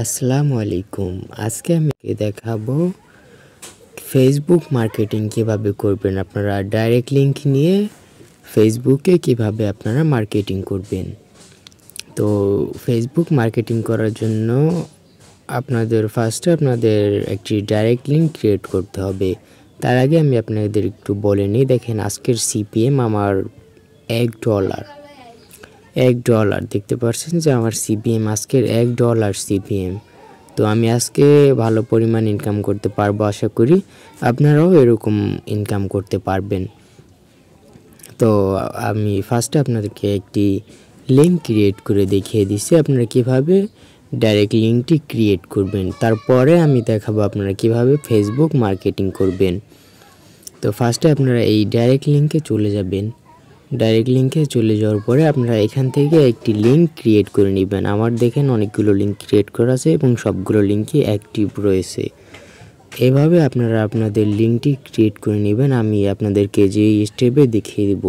আসসালামু আলাইকুম। আজকে আমি দেখাবো ফেসবুক মার্কেটিং কিভাবে করবেন। আপনারা ডাইরেক্ট লিংক নিয়ে ফেসবুকে কিভাবে আপনারা মার্কেটিং করবেন। তো ফেসবুক মার্কেটিং করার জন্য আপনাদের ফার্স্টে একটি ডাইরেক্ট লিংক ক্রিয়েট করতে হবে। তার আগে আমি আপনাদের একটু বলে নিই। দেখেন আজকের সিপিএম আমার $1 দেখতে পাচ্ছেন যে আমার সিপিএম আজকের $1 সিপিএম। তো আমি আজকে ভালো পরিমাণ ইনকাম করতে পারবো, আশা করি আপনারাও এরকম ইনকাম করতে পারবেন। তো আমি ফার্স্টে আপনাদেরকে একটি লিঙ্ক ক্রিয়েট করে দেখিয়ে দিচ্ছি আপনারা কিভাবে ডাইরেক্ট লিঙ্কটি ক্রিয়েট করবেন। তারপরে আমি দেখাবো আপনারা কিভাবে ফেসবুক মার্কেটিং করবেন। তো ফার্স্টে আপনারা এই ডাইরেক্ট লিঙ্কে চলে যাবেন। ডাইরেক্ট লিঙ্কে চলে যাওয়ার পরে আপনারা এখান থেকে একটি লিঙ্ক ক্রিয়েট করে নেবেন। আমার দেখেন অনেকগুলো লিঙ্ক ক্রিয়েট করা আছে এবং সবগুলো লিঙ্কই অ্যাক্টিভ রয়েছে। এভাবে আপনারা আপনাদের লিঙ্কটি ক্রিয়েট করে নেবেন। আমি আপনাদেরকে যে স্টেপে দেখিয়ে দেব।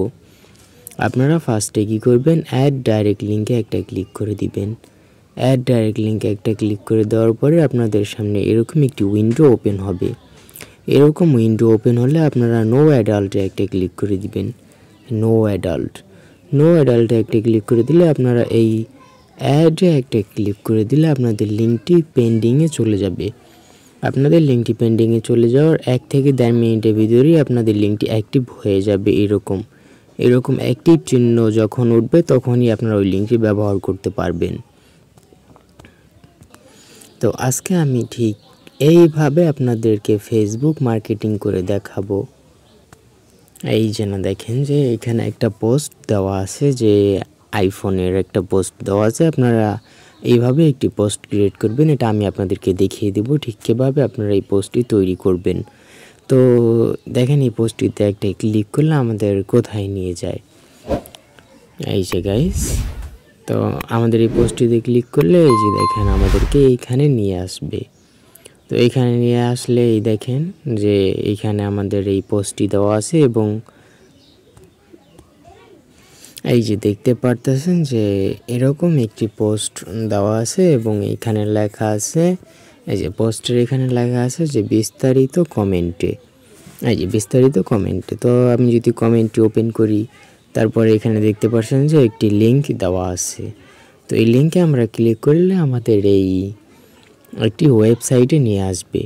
আপনারা ফার্স্টে কী করবেন, অ্যাড ডাইরেক্ট লিঙ্কে একটা ক্লিক করে দিবেন। অ্যাড ডাইরেক্ট লিঙ্কে একটা ক্লিক করে দেওয়ার পরে আপনাদের সামনে এরকম একটি উইন্ডো ওপেন হবে। এরকম উইন্ডো ওপেন হলে আপনারা নো অ্যাডাল্টে একটা ক্লিক করে দিবেন। নো অ্যাডাল্টে একটা ক্লিক করে দিলে আপনারা এই অ্যাডে একটা ক্লিক করে দিলে আপনাদের লিঙ্কটি পেন্ডিংয়ে চলে যাবে। আপনাদের লিঙ্কটি পেন্ডিংয়ে চলে যাওয়ার 1 থেকে 1.5 মিনিটের ভিতরেই আপনাদের লিঙ্কটি অ্যাক্টিভ হয়ে যাবে। এরকম অ্যাক্টিভ চিহ্ন যখন উঠবে তখনই আপনারা ওই লিঙ্কটি ব্যবহার করতে পারবেন। তো আজকে আমি ঠিক এইভাবে আপনাদেরকে ফেসবুক মার্কেটিং করে দেখাবো। এই যে না দেখেন যে এখানে একটা পোস্ট দেওয়া আছে, যে আইফোনের একটা পোস্ট দেওয়া আছে। আপনারা এইভাবে একটি পোস্ট ক্রিয়েট করবেন। এটা আমি আপনাদেরকে দেখিয়ে দেব ঠিক কীভাবে আপনারা এই পোস্টটি তৈরি করবেন। তো দেখেন এই পোস্টটিতে একটা ক্লিক করলে আমাদের কোথায় নিয়ে যায়, এই যে গাইস। তো আমাদের এই পোস্টটিতে ক্লিক করলে এই যে দেখেন আমাদেরকে এইখানে নিয়ে আসবে। তো এইখানে নিয়ে আসলে এই দেখেন যে এইখানে আমাদের এই পোস্টটি দেওয়া আছে এবং এই যে দেখতে পারতেছেন যে এরকম একটি পোস্ট দেওয়া আছে এবং এইখানে লেখা আছে, এই যে পোস্টের এখানে লেখা আছে যে বিস্তারিত কমেন্টে। তো আমি যদি কমেন্টটি ওপেন করি, তারপরে এখানে দেখতে পাচ্ছেন যে একটি লিঙ্ক দেওয়া আছে। তো এই লিঙ্কে আমরা ক্লিক করলে আমাদের এই একটি ওয়েবসাইটে নিয়ে আসবে।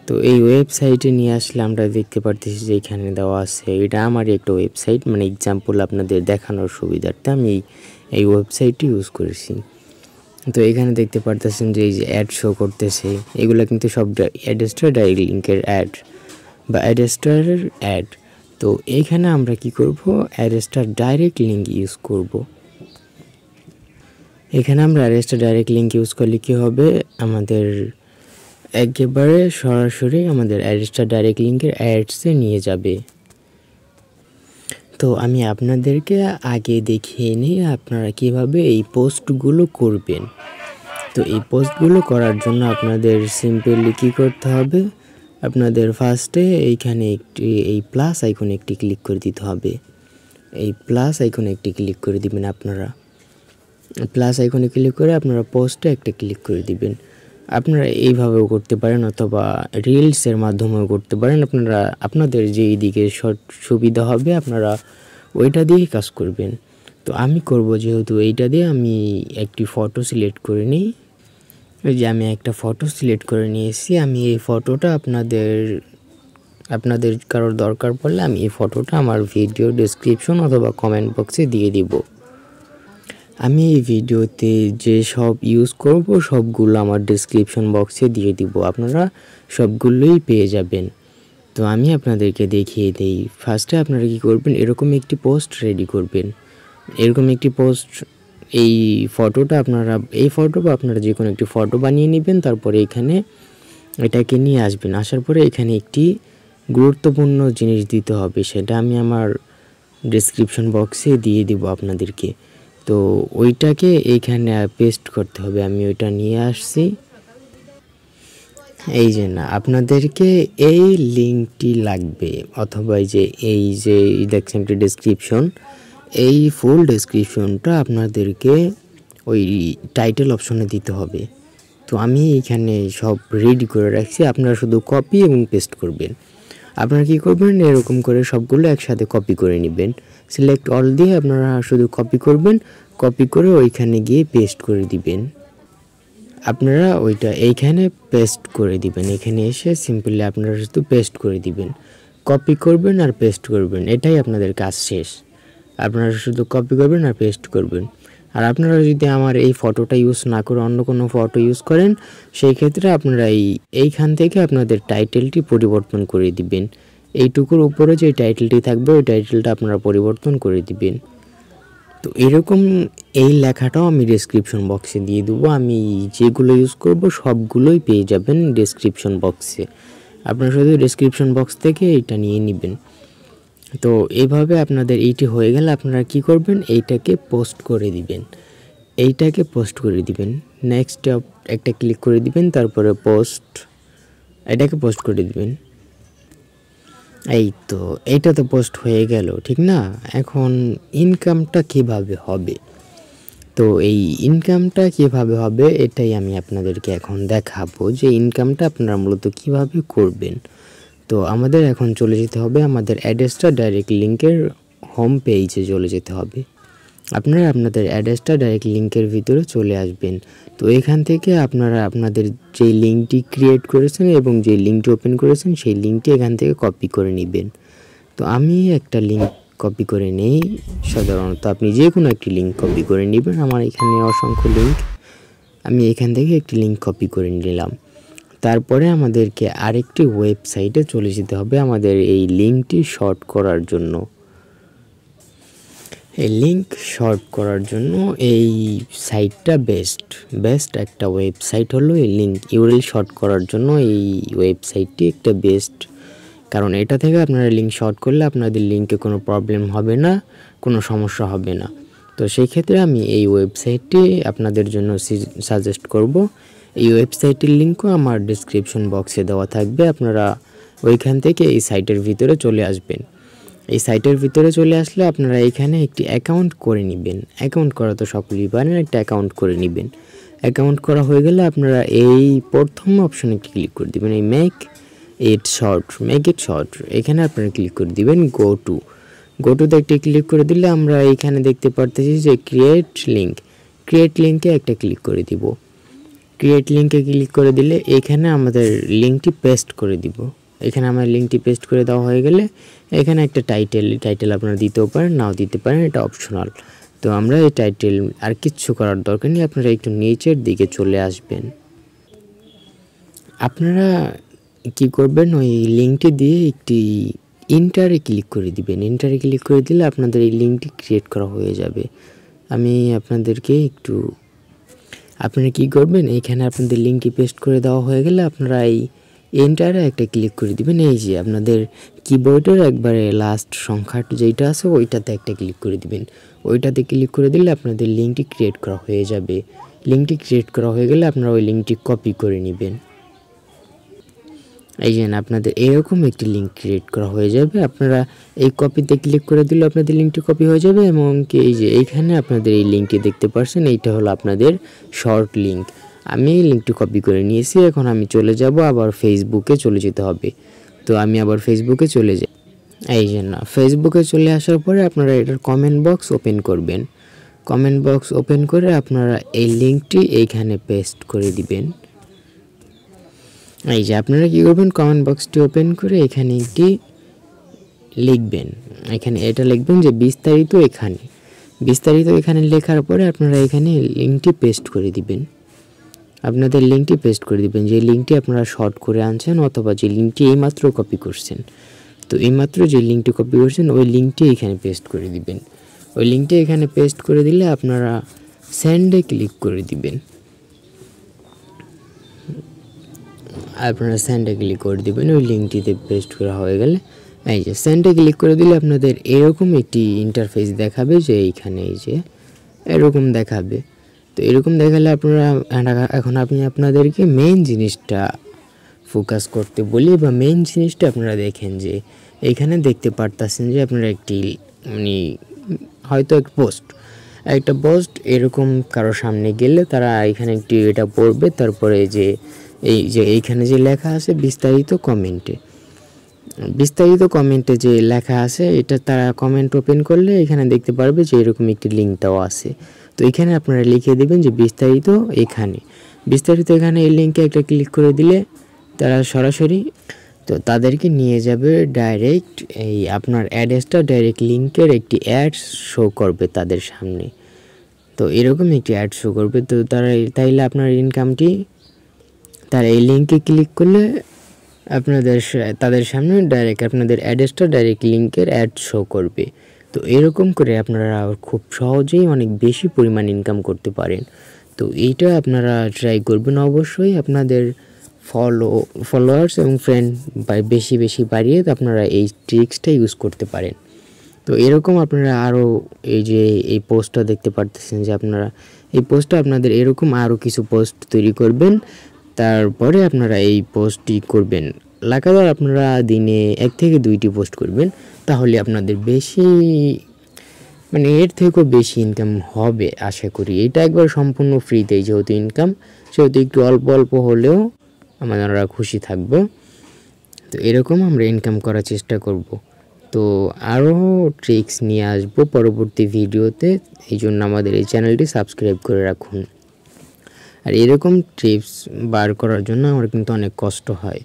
তো এই ওয়েবসাইটে নিয়ে আসলে আমরা দেখতে পারতেছি যে এখানে দেওয়া আছে, এটা আমারই একটা ওয়েবসাইট, মানে এক্সাম্পল আপনাদের দেখানোর সুবিধার্থে আমি এই ওয়েবসাইটটি ইউজ করেছি। তো এখানে দেখতে পারতেছেন যে এই যে অ্যাড শো করতেছে, এগুলো কিন্তু সব অ্যাডস্টার ডাইরেক্ট লিঙ্কের অ্যাড বা অ্যাডস্টারের অ্যাড। তো এইখানে আমরা কি করব, অ্যাডস্টার ডাইরেক্ট লিঙ্ক ইউজ করব। এখানে আমরা অ্যাডস্টার ডাইরেক্ট লিঙ্ক ইউজ করলে কী হবে, আমাদের একেবারে সরাসরি আমাদের অ্যাডস্টার ডাইরেক্ট লিঙ্কের অ্যাডসে নিয়ে যাবে। তো আমি আপনাদেরকে আগে দেখিয়ে নিই আপনারা কিভাবে এই পোস্টগুলো করবেন। তো এই পোস্টগুলো করার জন্য আপনাদের সিম্পলি কী করতে হবে, আপনাদের ফার্স্টে এইখানে এই প্লাস আইকনে একটি ক্লিক করে দিতে হবে। এই প্লাস আইকনে একটি ক্লিক করে দিবেন। আপনারা প্লাস আইকনে ক্লিক করে আপনারা পোস্টে একটা ক্লিক করে দিবেন। আপনারা এইভাবেও করতে পারেন অথবা রিলসের মাধ্যমেও করতে পারেন। আপনারা আপনাদের যেই দিকে সুবিধা হবে আপনারা ওইটা দিয়েই কাজ করবেন। তো আমি করব যেহেতু এইটা দিয়ে, আমি একটি ফটো সিলেক্ট করে নিই। এই যে আমি একটা ফটো সিলেক্ট করে নিয়েছি। আমি এই ফটোটা আপনাদের কারোর দরকার পড়লে আমি এই ফটোটা আমার ভিডিও ডেসক্রিপশন অথবা কমেন্ট বক্সে দিয়ে দিব। আমি এই ভিডিওতে যে সব ইউজ করব সবগুলো আমার ডেসক্রিপশন বক্সে দিয়ে দিব, আপনারা সবগুলোই পেয়ে যাবেন। তো আমি আপনাদেরকে দেখিয়ে দেই। ফার্স্টে আপনারা কী করবেন, এরকম একটি পোস্ট রেডি করবেন। এরকম একটি পোস্ট, এই ফটোটা এই ফটো বা আপনারা যে কোনো একটি ফটো বানিয়ে নেবেন। তারপরে এখানে এটাকে নিয়ে আসবেন। আসার পরে এখানে একটি গুরুত্বপূর্ণ জিনিস দিতে হবে, সেটা আমি আমার ডেসক্রিপশন বক্সে দিয়ে দিব আপনাদেরকে। তো ওইটাকে এইখানে পেস্ট করতে হবে। আমি ওইটা নিয়ে আসছি। এই যে না আপনাদেরকে এই লিঙ্কটি লাগবে, অথবা এই যে দেখছেন একটা ডেসক্রিপশন, এই ফুল ডেসক্রিপশনটা আপনাদেরকে ওই টাইটেল অপশনে দিতে হবে। তো আমি এখানে সব রেডি করে রাখছি, আপনারা শুধু কপি এবং পেস্ট করবেন। আপনারা কী করবেন, এরকম করে সবগুলো একসাথে কপি করে নেবেন। সিলেক্ট অল দিয়ে আপনারা শুধু কপি করবেন, কপি করে ওইখানে গিয়ে পেস্ট করে দিবেন। আপনারা ওইটা এইখানে পেস্ট করে দিবেন, এখানে এসে সিম্পলি আপনারা শুধু পেস্ট করে দিবেন, কপি করবেন আর পেস্ট করবেন, এটাই আপনাদের কাজ শেষ। আপনারা শুধু কপি করবেন আর পেস্ট করবেন। আর আপনারা যদি আমার এই ফটোটা ইউজ না করে অন্য কোনো ফটো ইউজ করেন, সেই ক্ষেত্রে আপনারা এইখান থেকে আপনাদের টাইটেলটি পরিবর্তন করে দিবেন। এইটুকুর উপরে যে টাইটেলটি থাকবে ওই টাইটেলটা আপনারা পরিবর্তন করে দিবেন। তো এরকম এই লেখাটাও আমি ডেসক্রিপশন বক্সে দিয়ে দেবো। আমি যেগুলো ইউজ করব সবগুলোই পেয়ে যাবেন ডেসক্রিপশন বক্সে। আপনারা শুধু ডেসক্রিপশন বক্স থেকে এটা নিয়ে নেবেন। তো এইভাবে আপনাদের এইটি হয়ে গেলে আপনারা কি করবেন, এইটাকে পোস্ট করে দিবেন, এইটাকে পোস্ট করে দিবেন। নেক্সট একটা ক্লিক করে দিবেন, তারপরে পোস্ট, এটাকে পোস্ট করে দিবেন। এই তো এইটা তো পোস্ট হয়ে গেল, ঠিক না? এখন ইনকামটা কিভাবে হবে? তো এই ইনকামটা কিভাবে হবে এটাই আমি আপনাদেরকে এখন দেখাবো, যে ইনকামটা আপনারা মূলত কিভাবে করবেন। তো আমাদের এখন চলে যেতে হবে আমাদের অ্যাড্রেসটা ডাইরেক্ট লিঙ্কের হোম পেজে চলে যেতে হবে। আপনারা আপনাদের অ্যাড্রেসটা ডাইরেক্ট লিঙ্কের ভিতরে চলে আসবেন। তো এখান থেকে আপনারা আপনাদের যে লিঙ্কটি ক্রিয়েট করেছেন এবং যে লিঙ্কটি ওপেন করেছেন সেই লিঙ্কটি এখান থেকে কপি করে নেবেন। তো আমি একটা লিঙ্ক কপি করে নেই, সাধারণত আপনি যে কোনো একটি লিঙ্ক কপি করে নেবেন। আমার এখানে অসংখ্য লিঙ্ক, আমি এখান থেকে একটি লিঙ্ক কপি করে নিলাম। তারপরে আমাদেরকে আরেকটি ওয়েবসাইটে চলে যেতে হবে আমাদের এই লিঙ্কটি শর্ট করার জন্য। এই লিঙ্ক শর্ট করার জন্য এই সাইটটা বেস্ট একটা ওয়েবসাইট হলো এই লিঙ্ক ইউআরএল শর্ট করার জন্য। এই ওয়েবসাইটটি একটা বেস্ট, কারণ এটা থেকে আপনারা লিঙ্ক শর্ট করলে আপনাদের লিঙ্কে কোনো প্রবলেম হবে না, কোনো সমস্যা হবে না। তো সেই ক্ষেত্রে আমি এই ওয়েবসাইটটি আপনাদের জন্য সাজেস্ট করব। এই ওয়েবসাইটের লিঙ্কও আমার ডেসক্রিপশন বক্সে দেওয়া থাকবে, আপনারা ওইখান থেকে এই সাইটের ভিতরে চলে আসবেন। এই সাইটের ভিতরে চলে আসলে আপনারা এখানে একটি অ্যাকাউন্ট করে নেবেন। অ্যাকাউন্ট করা তো সকলেই পারেন, একটা অ্যাকাউন্ট করে নেবেন। অ্যাকাউন্ট করা হয়ে গেলে আপনারা এই প্রথম অপশনে ক্লিক করে দেবেন, এই মেক ইট শর্ট, এখানে আপনারা ক্লিক করে দিবেন গো টুতে একটি ক্লিক করে দিলে আমরা এইখানে দেখতে পারতেছি যে ক্রিয়েট লিঙ্কে একটা ক্লিক করে দিব। ক্রিয়েট লিঙ্কে ক্লিক করে দিলে এখানে আমাদের লিঙ্কটি পেস্ট করে দিব। এখানে আমার লিঙ্কটি পেস্ট করে দেওয়া হয়ে গেলে এখানে একটা টাইটেল আপনারা দিতেও পারেন, নাও দিতে পারেন, এটা অপশনাল। তো আমরা এই টাইটেল আর কিচ্ছু করার দরকার নেই, আপনারা একটু নিচের দিকে চলে আসবেন। আপনারা কি করবেন, ওই লিঙ্কটি দিয়ে একটি ইন্টারে ক্লিক করে দিবেন। ইন্টারে ক্লিক করে দিলে আপনাদের এই লিঙ্কটি ক্রিয়েট করা হয়ে যাবে। আমি আপনাদেরকে আপনারা কি করবেন, এইখানে আপনাদের লিঙ্কটি পেস্ট করে দেওয়া হয়ে গেলে আপনারা এই এন্টারে একটা ক্লিক করে দিবেন। এই যে আপনাদের কিবোর্ডের একবারে লাস্ট সংখ্যাটা যেটা আছে ওইটাতে একটা ক্লিক করে দিবেন। ওইটাতে ক্লিক করে দিলে আপনাদের লিঙ্কটি ক্রিয়েট করা হয়ে যাবে। লিঙ্কটি ক্রিয়েট করা হয়ে গেলে আপনারা ওই লিঙ্কটি কপি করে নেবেন। এই যে আপনাদের এরকম একটি লিঙ্ক ক্রিয়েট করা হয়ে যাবে। আপনারা এই কপিতে ক্লিক করে দিলে আপনাদের লিঙ্কটি কপি হয়ে যাবে এবং এই যে এইখানে আপনাদের এই লিঙ্কটি দেখতে পাচ্ছেন, এইটা হলো আপনাদের শর্ট লিঙ্ক। আমি এই লিঙ্কটি কপি করে নিয়েছি। এখন আমি চলে যাব, আবার ফেসবুকে চলে যেতে হবে। তো আমি আবার ফেসবুকে চলে যাই। এই যে ফেসবুকে চলে আসার পরে আপনারা এটার কমেন্ট বক্স ওপেন করবেন। কমেন্ট বক্স ওপেন করে আপনারা এই লিঙ্কটি এইখানে পেস্ট করে দিবেন। এই যে আপনারা কী করবেন, কমেন্ট বক্সটি ওপেন করে এখানে একটি লিখবেন। এখানে এটা লিখবেন যে বিস্তারিত এখানে লেখার পরে আপনারা এখানে লিঙ্কটি পেস্ট করে দিবেন। আপনাদের লিঙ্কটি পেস্ট করে দিবেন, যে লিঙ্কটি আপনারা শর্ট করে আনছেন অথবা যে লিঙ্কটি এইমাত্র কপি করছেন। তো এইমাত্র যে লিঙ্কটি কপি করছেন ওই লিঙ্কটি এখানে পেস্ট করে দিবেন। ওই লিঙ্কটি এখানে পেস্ট করে দিলে আপনারা সেন্ডে ক্লিক করে দিবেন। আপনারা সেন্ডে ক্লিক করে দিবেন। ওই লিঙ্কটিতে পেস্ট করা হয়ে গেলে এই যে সেন্ডে ক্লিক করে দিলে আপনাদের এরকম একটি ইন্টারফেস দেখাবে, যে এইখানে এই যে এরকম দেখাবে। তো এরকম দেখালে আপনারা এখন আপনি আপনাদেরকে মেইন জিনিসটা ফোকাস করতে বলি, বা মেইন জিনিসটা আপনারা দেখেন যে এইখানে দেখতে পারতেছেন যে আপনারা একটি হয়তো এক একটা পোস্ট এরকম কারো সামনে গেলে তারা এখানে একটু এটা পড়বে, তারপরে যে এইখানে যে লেখা আছে বিস্তারিত কমেন্টে যে লেখা আছে এটা তারা কমেন্ট ওপেন করলে এখানে দেখতে পারবে যে এরকম একটি লিঙ্কটাও আছে। তো এখানে আপনারা লিখে দেবেন যে বিস্তারিত এখানে এই লিঙ্কে একটা ক্লিক করে দিলে তারা সরাসরি তো তাদেরকে নিয়ে যাবে ডাইরেক্ট এই আপনার অ্যাড্রেসটা ডাইরেক্ট লিঙ্কের একটি অ্যাড শো করবে তাদের সামনে। তো এরকম একটি অ্যাড শো করবে। তো তাইলে আপনার ইনকামটি তারা এই লিঙ্কে ক্লিক করলে তাদের সামনে ডাইরেক্ট আপনাদের অ্যাড্রেসটা ডাইরেক্ট লিঙ্কের অ্যাড শো করবে। তো এরকম করে আপনারা খুব সহজেই অনেক বেশি পরিমাণ ইনকাম করতে পারেন। তো এইটা আপনারা ট্রাই করবেন অবশ্যই। আপনাদের ফলোয়ার্স এবং ফ্রেন্ড বেশি বাড়িয়ে আপনারা এই ট্রিক্সটা ইউজ করতে পারেন। তো এরকম আপনারা আরও এই পোস্টটা দেখতে পারতেছেন যে আপনারা এই পোস্টটা আপনাদের এরকম আরও কিছু পোস্ট তৈরি করবেন, তারপরে আপনারা এই পোস্টটি করবেন। লাগাতার আপনারা দিনে 1 থেকে 2টি পোস্ট করবেন, তাহলে আপনাদের এর থেকেও বেশি ইনকাম হবে আশা করি। এটা একবার সম্পূর্ণ ফ্রিতেই যেহেতু ইনকাম, সেহেতু একটু অল্প হলেও আমরা খুশি থাকব। তো এরকম আমরা ইনকাম করার চেষ্টা করব। তো আরও ট্রিক্স নিয়ে আসবো পরবর্তী ভিডিওতে, এই জন্য আমাদের এই চ্যানেলটি সাবস্ক্রাইব করে রাখুন। আর এরকম টিপস বার করার জন্য আমার কিন্তু অনেক কষ্ট হয়।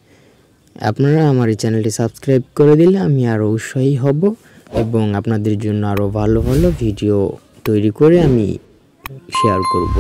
আপনারা আমার এই চ্যানেলটি সাবস্ক্রাইব করে দিলে আমি আরও উৎসাহী হব এবং আপনাদের জন্য আরও ভালো ভিডিও তৈরি করে আমি শেয়ার করব।